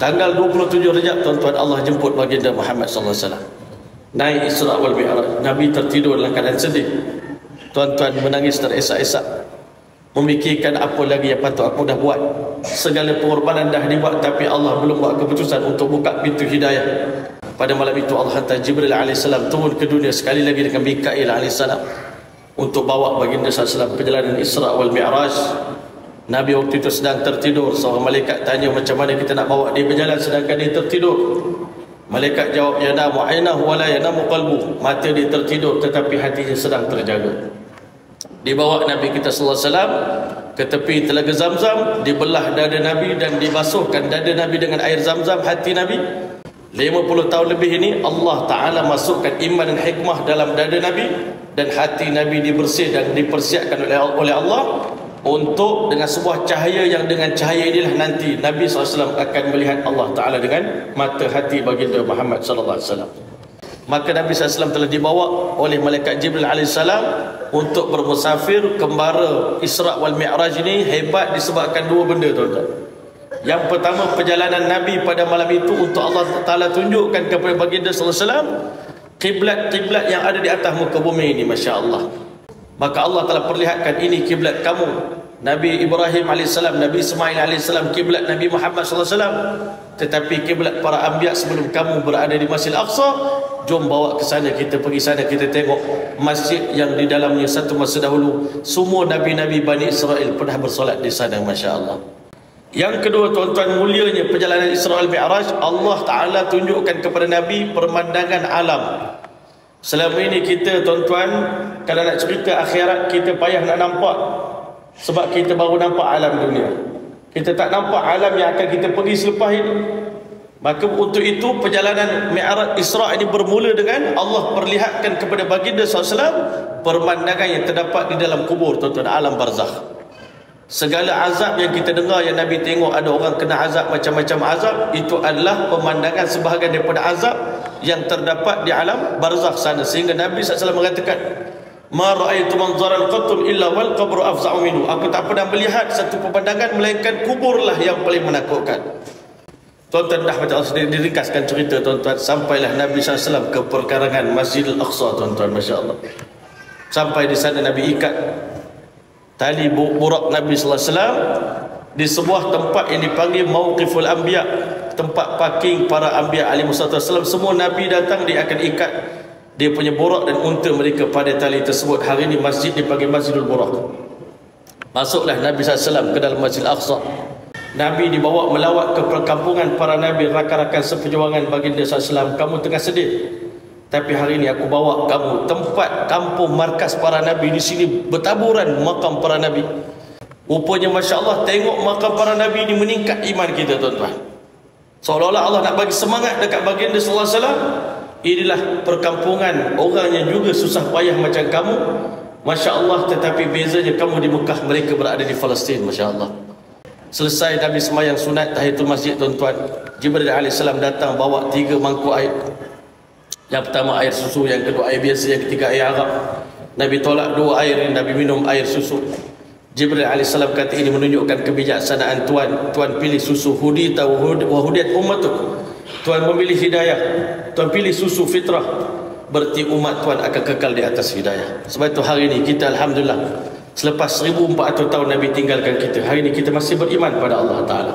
Tanggal 27 Rejab tuan-tuan, Allah jemput baginda Muhammad sallallahu alaihi wasallam. Naik Isra wal Mi'raj. Nabi tertidur dalam keadaan sedih. Tuan-tuan menangis teresak-esak, memikirkan apa lagi yang patut aku dah buat. Segala pengorbanan dah dibuat, tapi Allah belum buat keputusan untuk buka pintu hidayah. Pada malam itu Allah hantar Jibril alaihissalam turun ke dunia sekali lagi dengan Mikail alaihissalam untuk bawa baginda sallallahu alaihi wasallam perjalanan Isra wal Mi'raj. Nabi waktu itu sedang tertidur. Seorang malaikat tanya, macam mana kita nak bawa dia berjalan sedangkan dia tertidur? Malaikat jawab, yanamu ainahu wa la yanamu qalbu. Mata dia tertidur tetapi hatinya sedang terjaga. Dibawa Nabi kita sallallahu alaihi wasallam ke tepi telaga Zamzam, dibelah dada Nabi dan dibasuhkan dada Nabi dengan air Zamzam hati Nabi. 50 tahun lebih ini Allah Ta'ala masukkan iman dan hikmah dalam dada Nabi, dan hati Nabi dibersih dan dipersiapkan oleh Allah untuk dengan sebuah cahaya yang dengan cahaya inilah nanti Nabi SAW akan melihat Allah Ta'ala dengan mata hati baginda Muhammad SAW. Maka Nabi SAW telah dibawa oleh malaikat Jibril AS untuk bermusafir. Kembara Isra wal Mi'raj ini hebat disebabkan dua benda, tuan-tuan. Yang pertama, perjalanan Nabi pada malam itu untuk Allah Ta'ala tunjukkan kepada baginda SAW kiblat-kiblat yang ada di atas muka bumi ini, Masya Allah. Maka Allah telah perlihatkan, ini kiblat kamu. Nabi Ibrahim AS, Nabi Ismail AS, kiblat Nabi Muhammad SAW. Tetapi kiblat para anbiya sebelum kamu berada di Masjid Al-Aqsa. Jom bawa ke sana, kita pergi sana, kita tengok masjid yang di dalamnya satu masa dahulu semua Nabi-Nabi Bani Israel pernah bersolat di sana, Masya Allah. Yang kedua, tuan-tuan, mulianya perjalanan Isra wal Mi'raj. Allah Ta'ala tunjukkan kepada Nabi pemandangan alam. Selama ini kita, tuan-tuan, kalau nak cerita akhirat, kita payah nak nampak, sebab kita baru nampak alam dunia. Kita tak nampak alam yang akan kita pergi selepas ini. Maka untuk itu perjalanan Mi'raj Isra ini bermula dengan Allah perlihatkan kepada baginda SAW pemandangan yang terdapat di dalam kubur, tuan-tuan, alam barzakh. Segala azab yang kita dengar, yang Nabi tengok ada orang kena azab macam-macam azab, itu adalah pemandangan sebahagian daripada azab yang terdapat di alam barzakh sana. Sehingga Nabi SAW mengatakan, ma ra'aitu manzaran qattu illa wal qabru afza'u minhu. Aku tak pernah melihat satu pemandangan melainkan kuburlah yang paling menakutkan. Tuan-tuan, dah macam diringkaskan cerita, tuan-tuan, sampailah Nabi SAW ke perkarangan Masjid Al-Aqsa, tuan-tuan, Masya Allah. Sampai di sana Nabi ikat tali burak Nabi sallallahu alaihi wasallam di sebuah tempat yang dipanggil Mauqiful Anbiya, tempat parking para anbiya alaihi wasallam. Semua Nabi datang, dia akan ikat dia punya burak dan unta mereka pada tali tersebut. Hari ini masjid dipanggil Masjidul Burak. Masuklah Nabi SAW ke dalam Masjid Al-Aqsa. Nabi dibawa melawat ke perkampungan para Nabi, rakan-rakan seperjuangan baginda SAW. Kamu tengah sedih, tapi hari ini aku bawa kamu tempat kampung markas para Nabi. Di sini bertaburan makam para Nabi. Rupanya, Masya Allah, tengok makam para Nabi ini meningkat iman kita, tuan-tuan. Seolah-olah Allah nak bagi semangat dekat baginda sallallahu alaihi wasallam. Inilah perkampungan orang yang juga susah payah macam kamu, Masya Allah, tetapi bezanya kamu di Mekah, mereka berada di Palestin, Masya Allah. Selesai Nabi semayang sunat tahiyatul masjid, tuan-tuan, Jibril AS datang bawa 3 mangkuk air. Yang pertama air susu, yang kedua air biasa, yang ketiga air arak. Nabi tolak 2 air, Nabi minum air susu. Jibril AS kata, ini menunjukkan kebijaksanaan Tuan. Tuan pilih susu, hudita wa hudiyat ummatuk. Tuan memilih hidayah, Tuan pilih susu fitrah, berarti umat Tuan akan kekal di atas hidayah. Sebab itu hari ini kita, alhamdulillah, selepas 1400 tahun Nabi tinggalkan kita, hari ini kita masih beriman pada Allah Ta'ala.